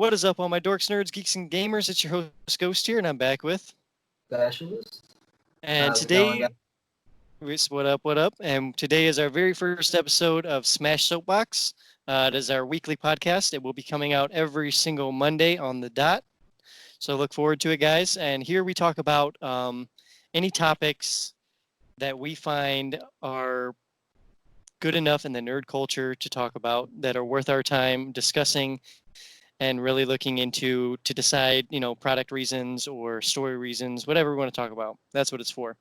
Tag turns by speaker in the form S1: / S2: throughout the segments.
S1: What is up, all my dorks, nerds, geeks, and gamers? It's your host, Ghost here, and I'm back with...
S2: Specialist.
S1: And
S2: How's it going,
S1: today...
S2: guys?
S1: What up, what up? And today is our very first episode of Smash Soapbox. It is our weekly podcast. It will be coming out every single Monday on the dot. So look forward to it, guys. And here we talk about any topics that we find are good enough in the nerd culture to talk about, that are worth our time discussing and really looking into to decide, product reasons or story reasons, whatever we want to talk about. That's what it's for.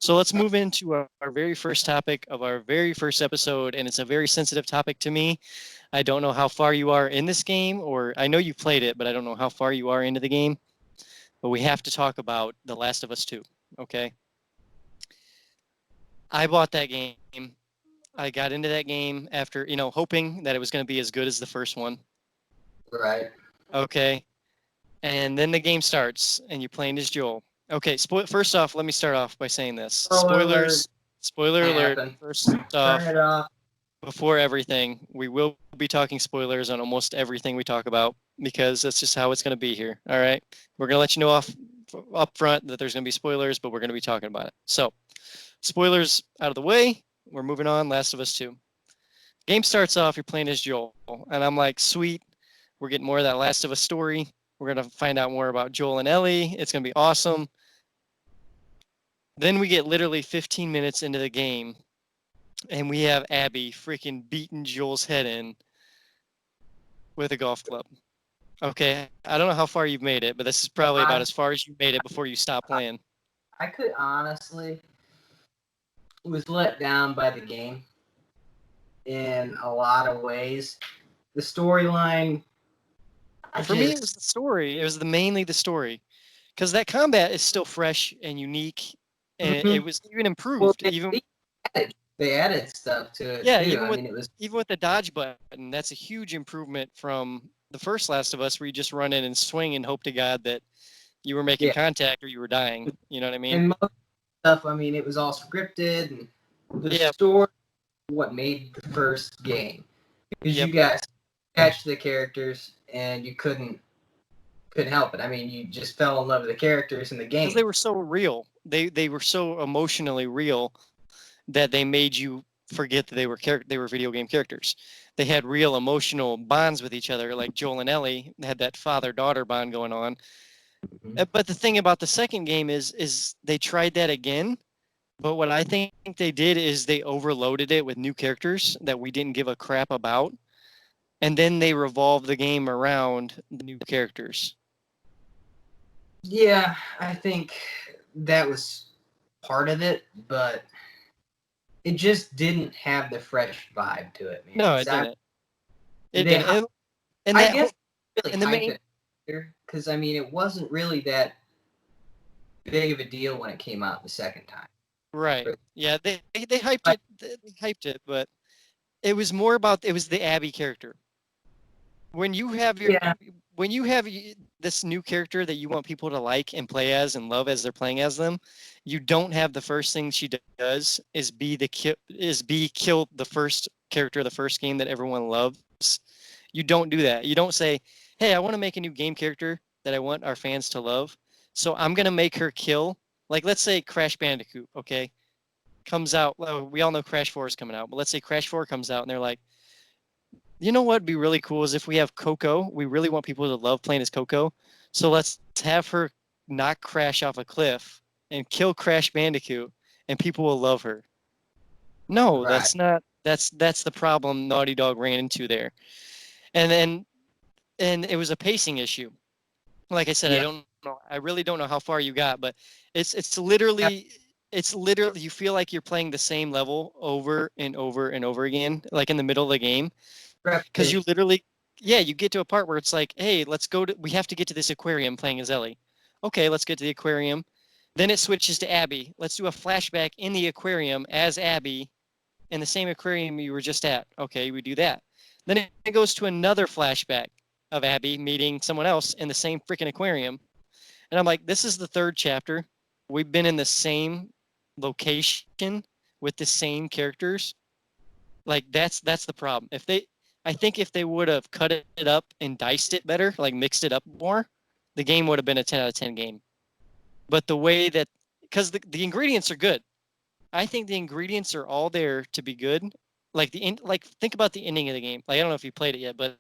S1: So let's move into our very first topic of our very first episode, and it's a very sensitive topic to me. I don't know how far you are in this game, or I know you played it, but I don't know how far you are into the game. But we have to talk about The Last of Us 2, okay? I bought that game. I got into that game after, hoping that it was going to be as good as the first one.
S2: Right.
S1: Okay. And then the game starts, and you're playing as Joel. Okay, first off, let me start off by saying this. Spoiler alert. First
S2: Turn
S1: off,
S2: it off.
S1: before everything, we will be talking spoilers on almost everything we talk about, because that's just how it's going to be here, all right? We're going to let you know up front that there's going to be spoilers, but we're going to be talking about it. So, spoilers out of the way, we're moving on. Last of Us 2. Game starts off, you're playing as Joel, and I'm like, sweet, we're getting more of that Last of Us story. We're going to find out more about Joel and Ellie. It's going to be awesome. Then we get literally 15 minutes into the game, and we have Abby freaking beating Joel's head in with a golf club. Okay, I don't know how far you've made it, but this is probably about as far as you made it before you stopped playing.
S2: I could honestly was let down by the game in a lot of ways. The storyline.
S1: For me, it was the story. It was mainly the story, because that combat is still fresh and unique, and it was even improved.
S2: They added stuff to it.
S1: Yeah,
S2: too.
S1: Even with the dodge button, that's a huge improvement from the first Last of Us, where you just run in and swing and hope to God that you were making contact or you were dying. You know what I mean?
S2: And most stuff, it was all scripted, and the story what made the first game. Because you guys catch the characters and you couldn't help it. You just fell in love with the characters in the game.
S1: Because they were so real. They were so emotionally real that they made you forget that they were video game characters. They had real emotional bonds with each other, like Joel and Ellie had that father-daughter bond going on. Mm-hmm. But the thing about the second game is they tried that again, but what I think they did is they overloaded it with new characters that we didn't give a crap about, and then they revolved the game around the new characters.
S2: Yeah, I think that was part of it, but it just didn't have the fresh vibe to it, man.
S1: No, it didn't. I
S2: guess because it wasn't really that big of a deal when it came out the second time.
S1: Right. Yeah, they hyped it. They hyped it, but it was more about the Abby character. When you have this new character that you want people to like and play as and love as they're playing as them, you don't have the first thing she does is kill the first character of the first game that everyone loves. You don't do that. You don't say, "Hey, I want to make a new game character that I want our fans to love, so I'm gonna make her kill." Like, let's say Crash Bandicoot, okay, comes out. Well, we all know Crash 4 is coming out, but let's say Crash 4 comes out and they're like, you know what would be really cool is if we have Coco. We really want people to love playing as Coco. So let's have her knock Crash off a cliff and kill Crash Bandicoot, and people will love her. No, that's not. That's the problem Naughty Dog ran into there. And it was a pacing issue. Like I said, I don't know. I really don't know how far you got, but it's literally you feel like you're playing the same level over and over and over again, like in the middle of the game. Because you literally, you get to a part where it's like, hey, we have to get to this aquarium playing as Ellie. Okay, let's get to the aquarium. Then it switches to Abby. Let's do a flashback in the aquarium as Abby in the same aquarium you were just at. Okay, we do that. Then it goes to another flashback of Abby meeting someone else in the same freaking aquarium. And I'm like, this is the third chapter. We've been in the same location with the same characters. Like, that's the problem. I think if they would have cut it up and diced it better, like mixed it up more, the game would have been a 10 out of 10 game. But the way that, because the ingredients are good. I think the ingredients are all there to be good. Like think about the ending of the game. Like I don't know if you played it yet, but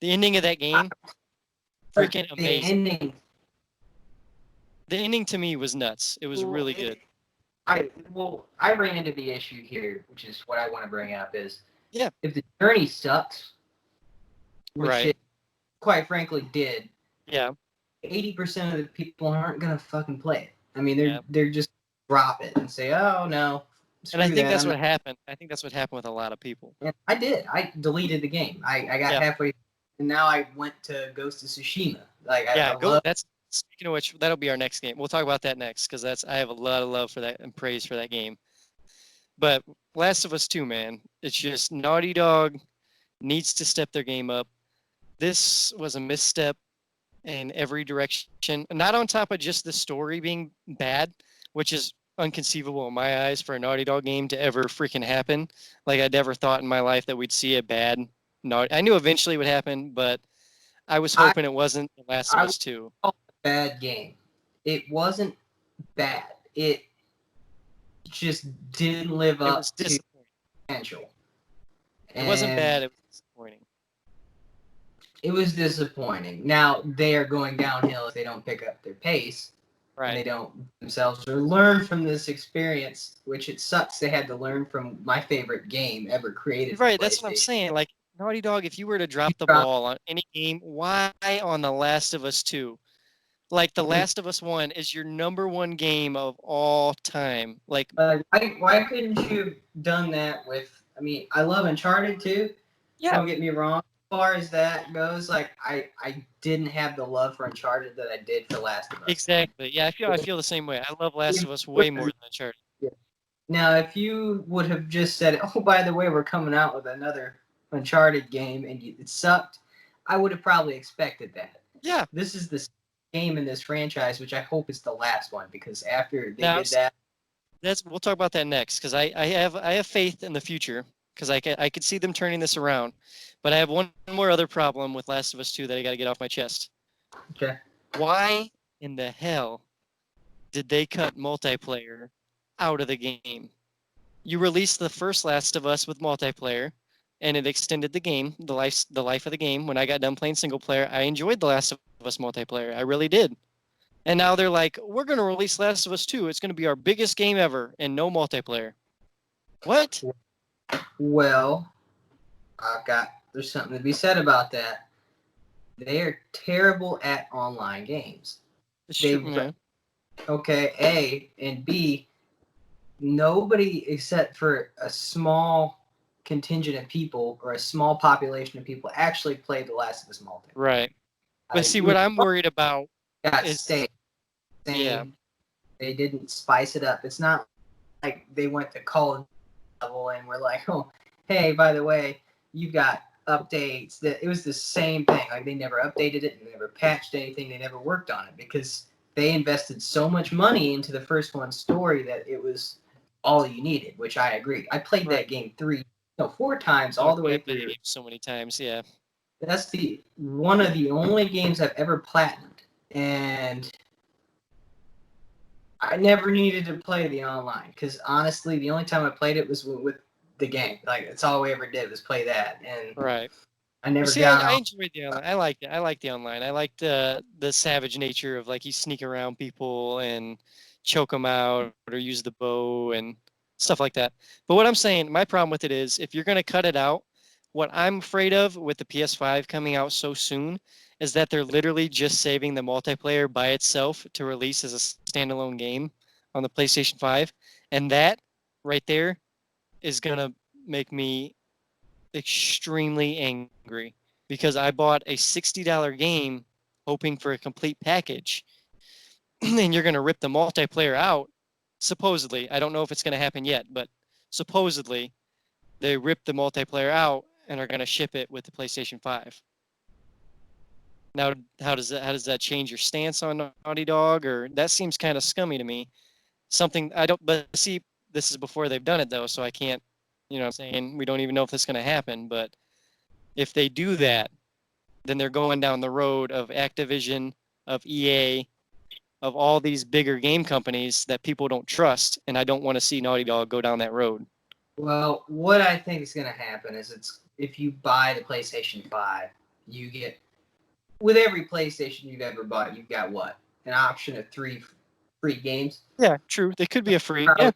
S1: the ending of that game, freaking amazing. The ending to me was nuts. It was really good.
S2: I ran into the issue here, which is what I want to bring up is
S1: if
S2: the journey sucks, which it quite frankly did. 80% of the people aren't gonna fucking play it. I mean, they're just drop it and say, "Oh no."
S1: And I think that's what happened. I think that's what happened with a lot of people.
S2: And I did. I deleted the game. I got halfway, and now I went to Ghost of Tsushima. Like
S1: that's speaking of which, that'll be our next game. We'll talk about that next because I have a lot of love for that and praise for that game. But Last of Us 2, man, it's just Naughty Dog needs to step their game up. This was a misstep in every direction. Not on top of just the story being bad, which is unconceivable in my eyes for a Naughty Dog game to ever freaking happen. Like I never thought in my life that we'd see a bad I knew eventually it would happen, but I was hoping it wasn't The Last of Us 2.
S2: Bad game. It wasn't bad. It just didn't live up to potential.
S1: It wasn't bad. It was disappointing.
S2: It was disappointing. Now they are going downhill if they don't pick up their pace.
S1: Right.
S2: And they don't themselves or learn from this experience, which it sucks they had to learn from my favorite game ever created.
S1: Right, that's what I'm saying. Like Naughty Dog, if you were to drop the ball on any game, why on The Last of Us 2? Like The Last of Us 1 is your #1 game of all time. Like
S2: why couldn't you have done that with? I mean, I love Uncharted too.
S1: Yeah.
S2: Don't get me wrong. As far as that goes, like I didn't have the love for Uncharted that I did for Last of Us.
S1: Exactly. Yeah, I feel the same way. I love Last of Us way more than Uncharted.
S2: Yeah. Now, if you would have just said, "Oh, by the way, we're coming out with another Uncharted game," and it sucked, I would have probably expected that.
S1: Yeah.
S2: This is the game in this franchise, which I hope is the last one, because after they did that,
S1: we'll talk about that next, because I have faith in the future, because I could see them turning this around. But I have one more other problem with Last of Us 2 that I got to get off my chest.
S2: Okay.
S1: Why in the hell did they cut multiplayer out of the game? You released the first Last of Us with multiplayer, and it extended the game, the life of the game. When I got done playing single player, I enjoyed the Last of Us multiplayer. I really did. And now they're like, we're going to release Last of Us 2. It's going to be our biggest game ever, and no multiplayer. What?
S2: Well, there's something to be said about that. They are terrible at online games. Okay, A, and B, nobody except for a small contingent of people or a small population of people actually played The Last of Us multiplayer.
S1: Right. But see, what I'm worried about is
S2: they didn't spice it up. It's not like they went to college level and were like, oh, hey, by the way, you've got updates. That it was the same thing. Like they never updated it and never patched anything. They never worked on it because they invested so much money into the first one's story that it was all you needed, which I agree. I played that game 4 times all the way through.
S1: So many times, yeah.
S2: That's one of the only games I've ever platinumed, and I never needed to play the online because honestly, the only time I played it was with the game. Like that's all we ever did was play that, and I never got.
S1: I enjoyed the online. I liked it. I liked the online. I liked the savage nature of like you sneak around people and choke them out or use the bow and stuff like that. But what I'm saying, my problem with it is if you're going to cut it out, what I'm afraid of with the PS5 coming out so soon is that they're literally just saving the multiplayer by itself to release as a standalone game on the PlayStation 5. And that right there is going to make me extremely angry because I bought a $60 game hoping for a complete package. And you're going to rip the multiplayer out. Supposedly, I don't know if it's going to happen yet, but supposedly they rip the multiplayer out and are going to ship it with the PlayStation 5. Now, how does that change your stance on Naughty Dog? Or that seems kind of scummy to me. But see, this is before they've done it though, so I can't, I'm saying we don't even know if this is going to happen. But If they do that, then they're going down the road of Activision, of EA, of all these bigger game companies that people don't trust, and I don't want to see Naughty Dog go down that road.
S2: Well, what I think is going to happen is if you buy the PlayStation 5, you get, with every PlayStation you've ever bought, you've got what? An option of 3 free games?
S1: Yeah, true. They could be a free. Yeah.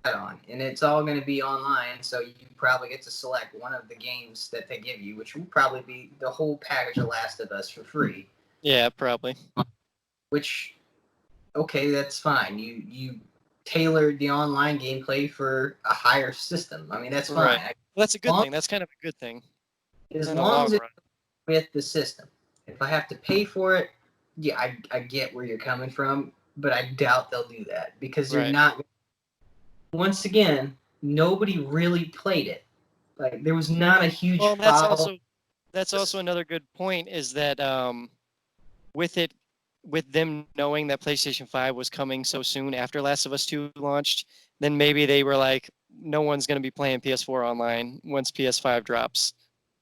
S2: On, and it's all going to be online, so you probably get to select one of the games that they give you, which will probably be the whole package of Last of Us for free.
S1: Yeah, probably.
S2: Which, okay, that's fine. You tailored the online gameplay for a higher system. I mean, that's fine.
S1: Right. Well, that's a good thing. That's kind of a good thing.
S2: As long as it's with the system. If I have to pay for it, yeah, I get where you're coming from, but I doubt they'll do that because you're not. Once again, nobody really played it. Like there was not a huge.
S1: Well, that's also another good point. Is that with them knowing that PlayStation 5 was coming so soon after Last of Us 2 launched, then maybe they were like, no one's going to be playing PS4 online once PS5 drops.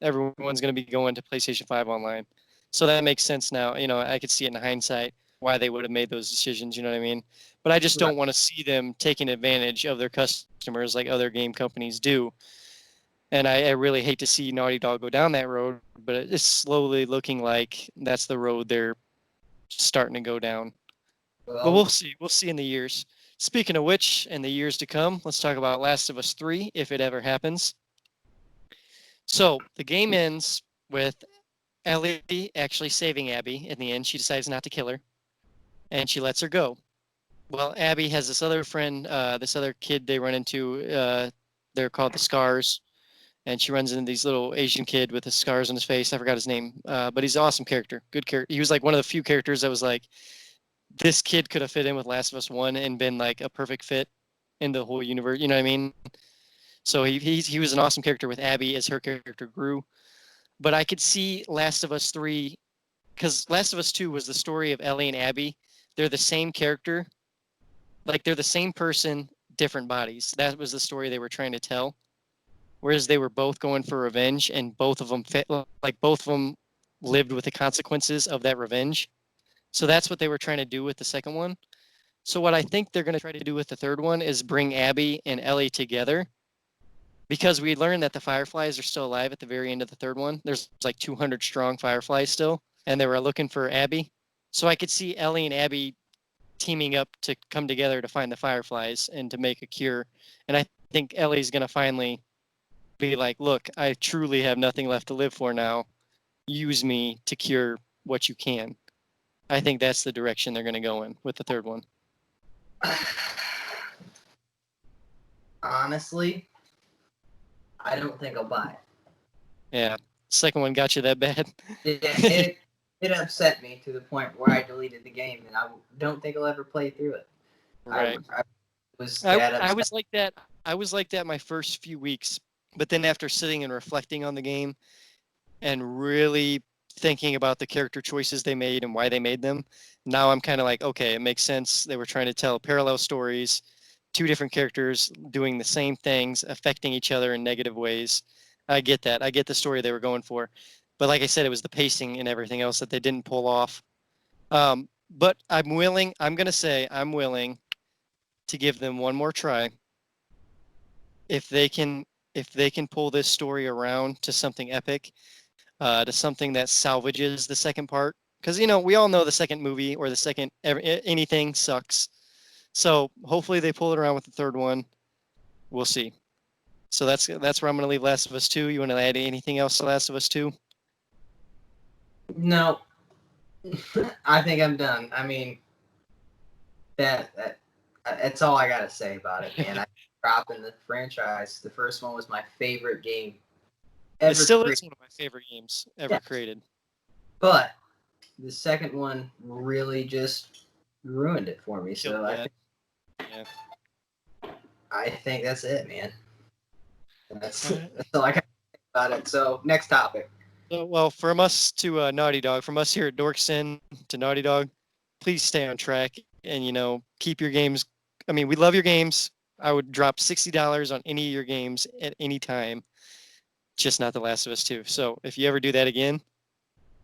S1: Everyone's going to be going to PlayStation 5 online. So that makes sense now. You know, I could see it in hindsight why they would have made those decisions. You know what I mean? But I just don't want to see them taking advantage of their customers like other game companies do. And I really hate to see Naughty Dog go down that road, but it's slowly looking like that's the road they're starting to go down. But we'll see. We'll see in the years. Speaking of which, in the years to come, let's talk about Last of Us 3, if it ever happens. So the game ends with Ellie actually saving Abby in the end. She decides not to kill her, and she lets her go. Well, Abby has this other friend, this other kid they run into. They're called the Scars, and she runs into these little Asian kid with the scars on his face. I forgot his name, but he's an awesome character. Good character. He was like one of the few characters that was like, this kid could have fit in with Last of Us 1 and been like a perfect fit in the whole universe. You know what I mean? So he was an awesome character with Abby as her character grew. But I could see Last of Us 3, because Last of Us 2 was the story of Ellie and Abby. They're the same character. Like they're the same person, different bodies. That was the story they were trying to tell. Whereas they were both going for revenge, and both of them lived with the consequences of that revenge. So that's what they were trying to do with the second one. So what I think they're going to try to do with the third one is bring Abby and Ellie together, because we learned that the Fireflies are still alive at the very end of the third one. There's like 200 strong Fireflies still, and they were looking for Abby. So I could see Ellie and Abby teaming up to come together to find the Fireflies and to make a cure. And I think Ellie's going to finally be like, look, I truly have nothing left to live for now. Use me to cure what you can. I think that's the direction they're going to go in with the third one.
S2: Honestly, I don't think I'll buy it.
S1: Yeah. Second one got you that bad?
S2: It upset me to the point where I deleted the game, and I don't think I'll ever play through it.
S1: Right.
S2: I was like that.
S1: I was like that my first few weeks, but then after sitting and reflecting on the game and really thinking about the character choices they made and why they made them, now I'm kind of like, okay, it makes sense. They were trying to tell parallel stories, two different characters doing the same things, affecting each other in negative ways. I get that. I get the story they were going for. But like I said, it was the pacing and everything else that they didn't pull off. But I'm willing to give them one more try. If they can pull this story around to something epic, to something that salvages the second part. Because, you know, we all know the second movie or the second anything sucks. So hopefully they pull it around with the third one. We'll see. So that's where I'm going to leave Last of Us 2. You want to add anything else to Last of Us 2?
S2: No. I think I'm done. I mean, that's all I got to say about it, man. I dropped in the franchise. The first one was my favorite game ever. It
S1: still is one of my favorite games ever created.
S2: But the second one really just ruined it for me. So I think that's it, man. That's all I got to say about it. So next topic.
S1: Well, from us to Naughty Dog, from us here at Dorkson to Naughty Dog, please stay on track and, you know, keep your games. I mean, we love your games. I would drop $60 on any of your games at any time. just not The Last of Us 2. So if you ever do that again,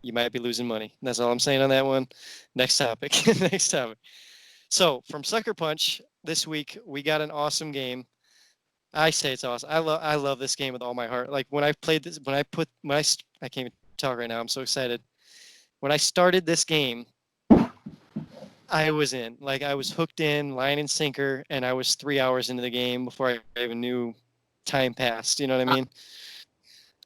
S1: you might be losing money. That's all I'm saying on that one. Next topic. Next topic. So from Sucker Punch this week, we got an awesome game. I say it's awesome. I love this game with all my heart. Like when I played this, I can't even talk right now. I'm so excited. When I started this game, I was in. Like I was hooked in, line and sinker, and I was 3 hours into the game before I even knew time passed. You know what I mean?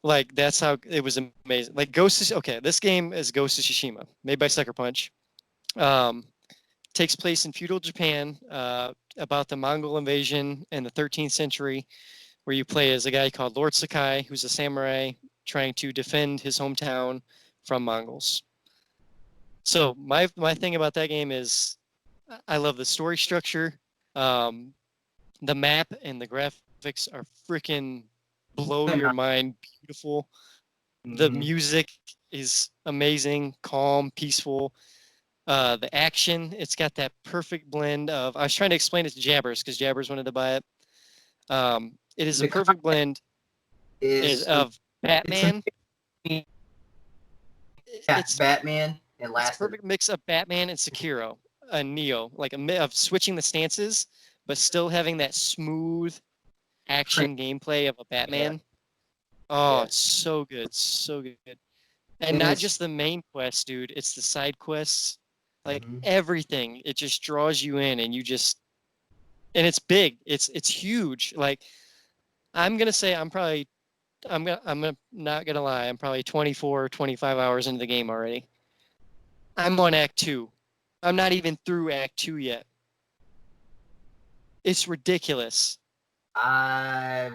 S1: Like that's how it was amazing. Like this game is Ghost of Tsushima, made by Sucker Punch. Um, takes place in feudal Japan, about the Mongol invasion in the 13th century, where you play as a guy called Lord Sakai, who's a samurai trying to defend his hometown from Mongols. So my thing about that game is I love the story structure. The map and the graphics are freaking blow your mind beautiful. The music is amazing, calm, peaceful. The action, it's got that perfect blend of. I was trying to explain it to Jabbers because Jabbers wanted to buy it. It is a perfect blend of Batman. It's
S2: Batman and Last.
S1: It's a perfect mix of Batman and Sekiro, Neo, like of switching the stances, but still having that smooth action gameplay of a Batman. Oh, it's so good, so good. And not just the main quest, dude. It's the side quests, like everything. It just draws you in, and and it's big. It's huge. Like I'm gonna say, I'm not gonna lie. I'm probably 24, 25 hours into the game already. I'm on Act 2. I'm not even through Act 2 yet. It's ridiculous.
S2: I've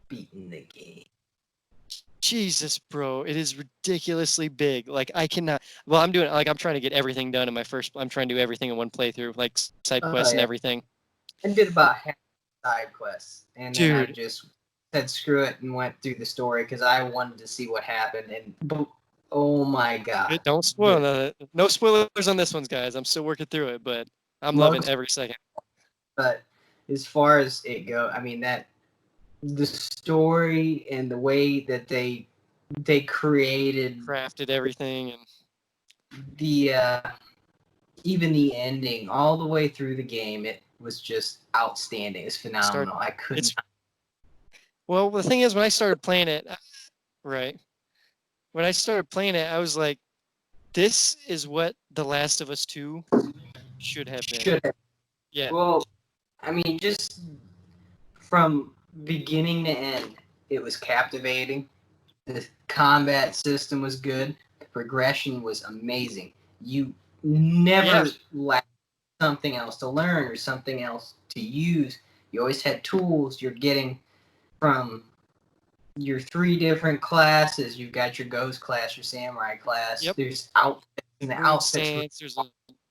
S2: beaten the game.
S1: Jesus, bro, it is ridiculously big. Like I cannot. Well, I'm trying to get everything done in my first. I'm trying to do everything in one playthrough, like side quests and everything.
S2: I did about half side quests, and
S1: Dude.
S2: then I just said screw it and went through the story because I wanted to see what happened. And oh my god!
S1: Don't spoil that. No spoilers on this one, guys. I'm still working through it, but I'm loving every second.
S2: But as far as it goes, I mean the story and the way that they
S1: crafted everything, and
S2: the even the ending all the way through the game, it was just outstanding. It's phenomenal. I couldn't.
S1: Well, the thing is, when I started playing it, right? When I started playing it, I was like, "This is what The Last of Us 2 should have been." Yeah.
S2: Well, I mean, just from beginning to end, it was captivating. The combat system was good. The progression was amazing. You never lacked something else to learn or something else to use. You always had tools. You're getting from your 3 different classes. You've got your ghost class, your samurai class.
S1: Yep.
S2: There's outfits. And the outfits.
S1: Stance,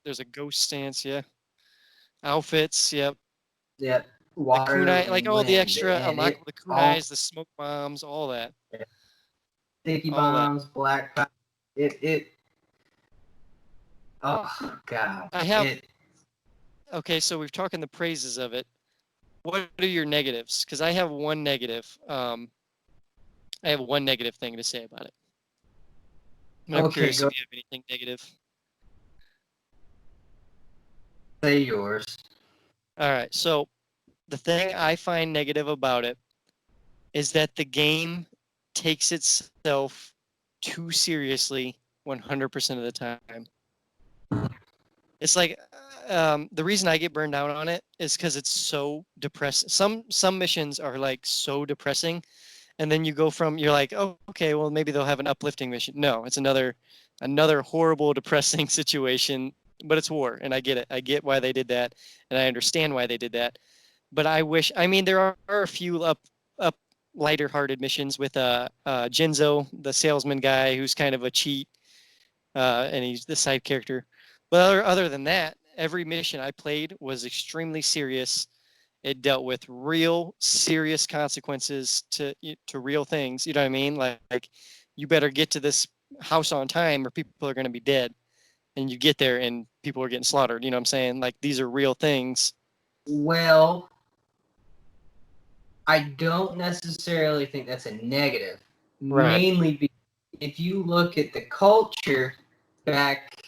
S1: there's a ghost stance. Yeah. Outfits. Yep.
S2: Yep.
S1: Water, the kunai, like all the extra unlockable, the kunais, the smoke bombs, all that.
S2: Sticky bombs, black. Oh god.
S1: Okay, so we've talking the praises of it. What are your negatives? Because I have one negative. I have one negative thing to say about it. I'm curious if you have anything negative.
S2: Say yours.
S1: All right. So the thing I find negative about it is that the game takes itself too seriously 100% of the time. It's like the reason I get burned out on it is because it's so depressing. Some missions are like so depressing, and then you're like, oh, okay, well maybe they'll have an uplifting mission. No, it's another horrible, depressing situation. But it's war, and I get it. I get why they did that, and I understand why they did that. But I mean, there are a few up lighter-hearted missions with Jinzo, the salesman guy, who's kind of a cheat, and he's the side character. But other than that, every mission I played was extremely serious. It dealt with real serious consequences to real things. You know what I mean? Like you better get to this house on time, or people are going to be dead. And you get there and people are getting slaughtered. You know what I'm saying? Like these are real things.
S2: Well, I don't necessarily think that's a negative.
S1: Right.
S2: Mainly because if you look at the culture back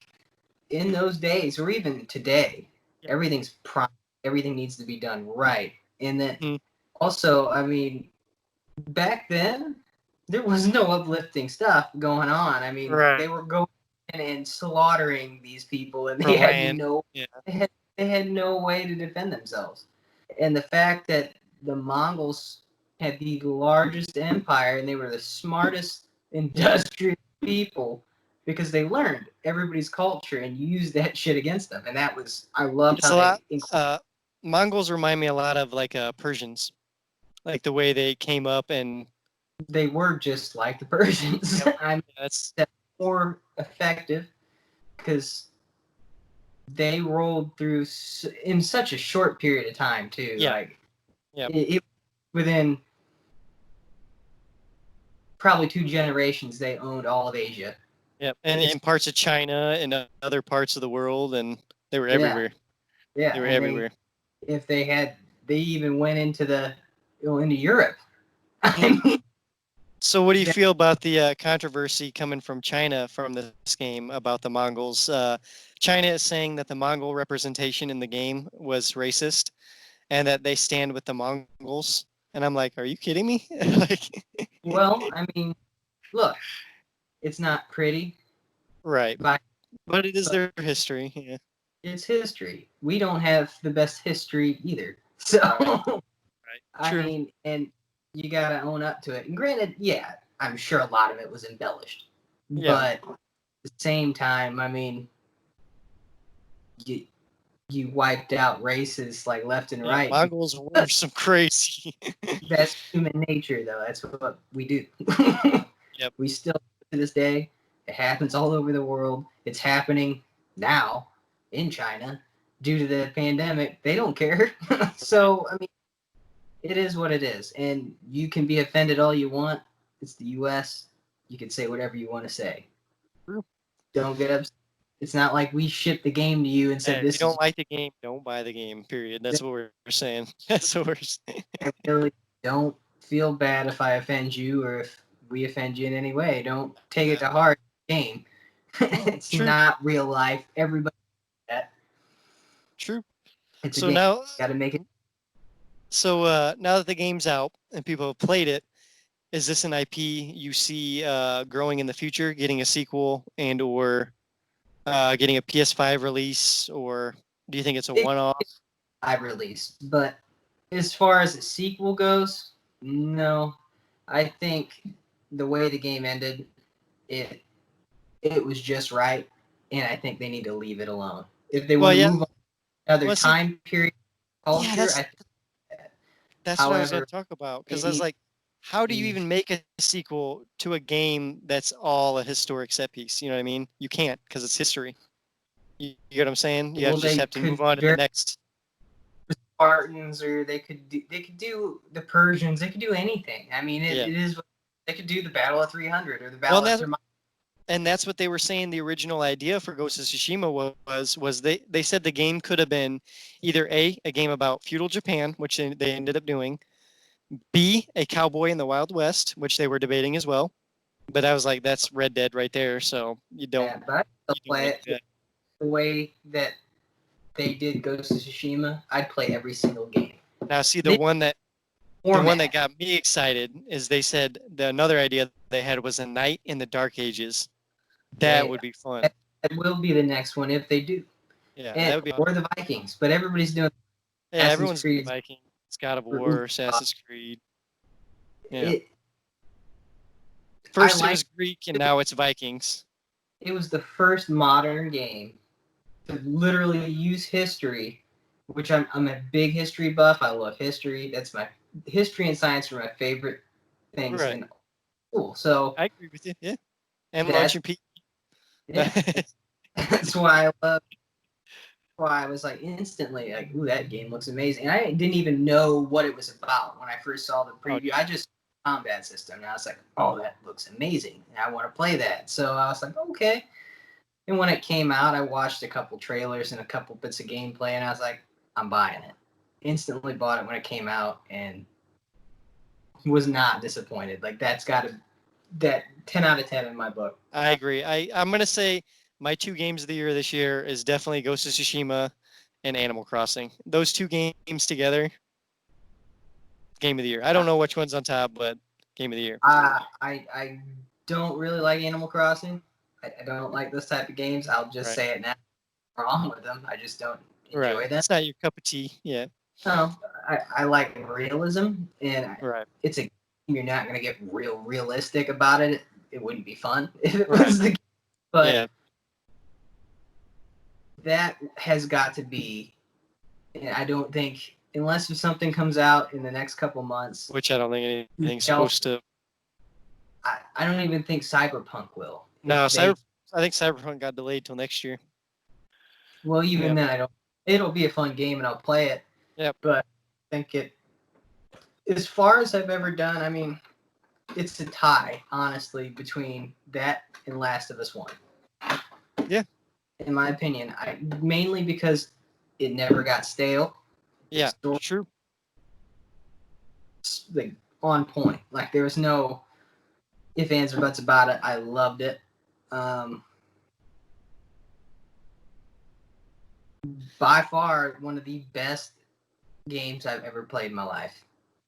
S2: in those days, or even today,
S1: Yep.
S2: everything's everything needs to be done right. And then
S1: Mm-hmm.
S2: also, I mean, back then, there was no uplifting stuff going on. I mean,
S1: Right.
S2: they were going in and slaughtering these people, and
S1: For
S2: they had
S1: land.
S2: no,
S1: Yeah.
S2: they had no way to defend themselves. And the fact that the Mongols had the largest empire and they were the smartest industrious people because they learned everybody's culture and used that shit against them. And that was, I loved
S1: It's
S2: how
S1: a lot.
S2: they
S1: Mongols remind me a lot of like Persians, like the way they came up and.
S2: they were just like the Persians.
S1: Yep.
S2: I'm
S1: That's
S2: more effective because they rolled through in such a short period of time too.
S1: yeah.
S2: Like
S1: Yep.
S2: it within probably 2 generations, they owned all of Asia.
S1: Yep. And in parts of China and other parts of the world, and they were
S2: Yeah,
S1: everywhere.
S2: yeah,
S1: They were
S2: and
S1: everywhere.
S2: if they had, they even went into into Europe.
S1: Mhm.
S2: I mean,
S1: So, what do you feel about the controversy coming from China from this game about the Mongols? China is saying that the Mongol representation in the game was racist, and that they stand with the Mongols. And I'm like, are you kidding me? Like,
S2: well, I mean, look, it's not pretty,
S1: right.
S2: but
S1: But it is their history. Yeah.
S2: it's history. We don't have the best history either. So,
S1: Right. Right.
S2: I
S1: True.
S2: mean, and you gotta own up to it. And granted, yeah, I'm sure a lot of it was embellished,
S1: Yeah.
S2: but at the same time, I mean, you you wiped out races like left and
S1: Yeah.
S2: right.
S1: Mongols were some crazy.
S2: That's human nature, though. That's what we do.
S1: Yep.
S2: We still, to this day, it happens all over the world. It's happening now in China due to the pandemic. They don't care. So, I mean, it is what it is. And you can be offended all you want. It's the U.S. You can say whatever you want to say.
S1: True.
S2: Don't get upset. It's not like we shipped the game to you and said,
S1: Hey, if you
S2: this is.
S1: don't like the game, don't buy the game. Period. That's what we're saying. That's what we're saying.
S2: I really don't feel bad if I offend you or if we offend you in any way. Don't take it to heart. Game. It's
S1: True.
S2: not real life. Everybody that.
S1: True.
S2: It's a
S1: So
S2: game.
S1: now,
S2: Got to make it.
S1: so now that the game's out and people have played it, is this an IP you see growing in the future, getting a sequel and or getting a PS5 release, or do you think it's a one-off?
S2: I released, but as far as the sequel goes, no. I think the way the game ended, it it was just right, and I think they need to leave it alone. If they
S1: Well,
S2: want to
S1: yeah.
S2: move on to another
S1: Well, see,
S2: time period,
S1: yeah,
S2: culture, I think that.
S1: that's what I was going
S2: However,
S1: to talk about
S2: they
S1: because I was
S2: need
S1: like, how do
S2: to
S1: you
S2: leave.
S1: even make a sequel to a game that's all a historic set piece? You know what I mean? You can't because it's history. You get what I'm saying? You
S2: Well,
S1: just
S2: they
S1: have to
S2: could
S1: move on to the
S2: very
S1: next.
S2: Spartans, or they could do the Persians. They could do anything. I mean,
S1: Yeah.
S2: it is. They could do the Battle of 300 or the
S1: Well,
S2: Battle of Thermopylae.
S1: and that's what they were saying. The original idea for Ghost of Tsushima was they said the game could have been either a game about feudal Japan, which they ended up doing, B, a cowboy in the Wild West, which they were debating as well. But I was like, that's Red Dead right there. So
S2: Yeah, but I still
S1: you don't
S2: play
S1: want to do
S2: it
S1: that.
S2: the way that they did Ghost of Tsushima. I'd play every single game.
S1: Now, see
S2: They
S1: the one that
S2: format.
S1: got me excited is they said another idea they had was a night in the Dark Ages. That
S2: They
S1: would be fun.
S2: that will be the next one if they do.
S1: Yeah, that
S2: And
S1: would be.
S2: or the Vikings, but everybody's doing
S1: Yeah,
S2: Assassin's
S1: everyone's
S2: Creed.
S1: Viking, God of War, Assassin's Creed. Yeah.
S2: It, I
S1: First it
S2: like
S1: was Greek and now it's Vikings.
S2: it was the first modern game to literally use history, which I'm a big history buff. I love history. That's my history and science are my favorite things
S1: Right.
S2: in school. So
S1: I agree with you. Yeah. And
S2: that's
S1: launching Pete.
S2: yeah. That's why I love. Why I was like instantly like, ooh, that game looks amazing. And I didn't even know what it was about when I first saw the
S1: Oh,
S2: preview. I just combat system, and I was like, oh, that looks amazing. And I want to play that. So I was like, okay. And when it came out, I watched a couple trailers and a couple bits of gameplay, and I was like, I'm buying it. Instantly bought it when it came out, and was not disappointed. Like that 10 out of 10 in my book.
S1: I agree. I'm gonna say my 2 games of the year this year is definitely Ghost of Tsushima and Animal Crossing. Those 2 games together, game of the year. I don't know which one's on top, but game of the year.
S2: I don't really like Animal Crossing. I don't like this type of games. I'll just say it now. Wrong with them. I just don't enjoy them.
S1: It's not your cup of tea. Yeah.
S2: No, I like realism, and it's a you're not going to get realistic about it. It wouldn't be fun if it was the game. But that has got to be, and I don't think, unless if something comes out in the next couple months.
S1: Which I don't think anything's supposed to.
S2: I don't even think Cyberpunk will.
S1: No, I think Cyberpunk got delayed till next year.
S2: Well, even then, it'll be a fun game, and I'll play it.
S1: Yep.
S2: But I think as far as I've ever done, I mean, it's a tie, honestly, between that and Last of Us 1.
S1: Yeah.
S2: In my opinion, mainly because it never got stale.
S1: Yeah, true.
S2: Like on point. Like there was no ifs, ands, or buts about it. I loved it. By far, one of the best games I've ever played in my life.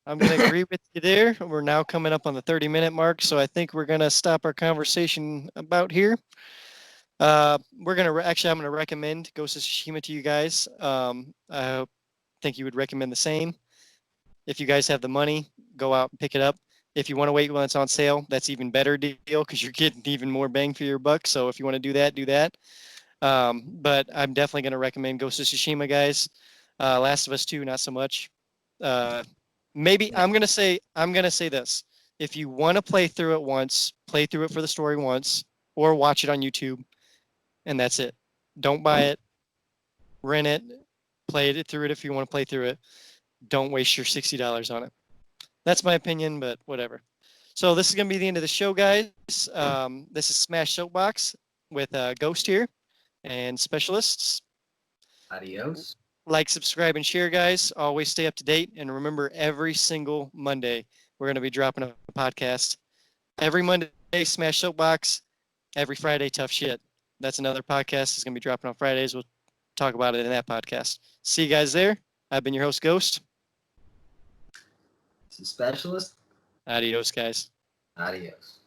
S1: I'm going to agree with you there. We're now coming up on the 30-minute mark, so I think we're going to stop our conversation about here. I'm going to recommend Ghost of Tsushima to you guys. I think you would recommend the same. If you guys have the money, go out and pick it up. If you want to wait when it's on sale, that's even better deal because you're getting even more bang for your buck. So if you want to do that, do that. But I'm definitely going to recommend Ghost of Tsushima, guys. Last of Us 2, not so much. Maybe I'm gonna say this. If you want to play through it once, play through it for the story once, or watch it on YouTube, and that's it. Don't buy it, rent it, play it through it if you want to play through it. Don't waste your $60 on it. That's my opinion, but whatever. So this is gonna be the end of the show, guys. This is Smash Soapbox with Ghost here and specialists.
S2: Adios.
S1: Like, subscribe, and share, guys. Always stay up to date. And remember, every single Monday, we're going to be dropping a podcast. Every Monday, Smash Soapbox. Every Friday, Tough Shit. That's another podcast. It's going to be dropping on Fridays. We'll talk about it in that podcast. See you guys there. I've been your host, Ghost.
S2: This is Specialist.
S1: Adios, guys.
S2: Adios.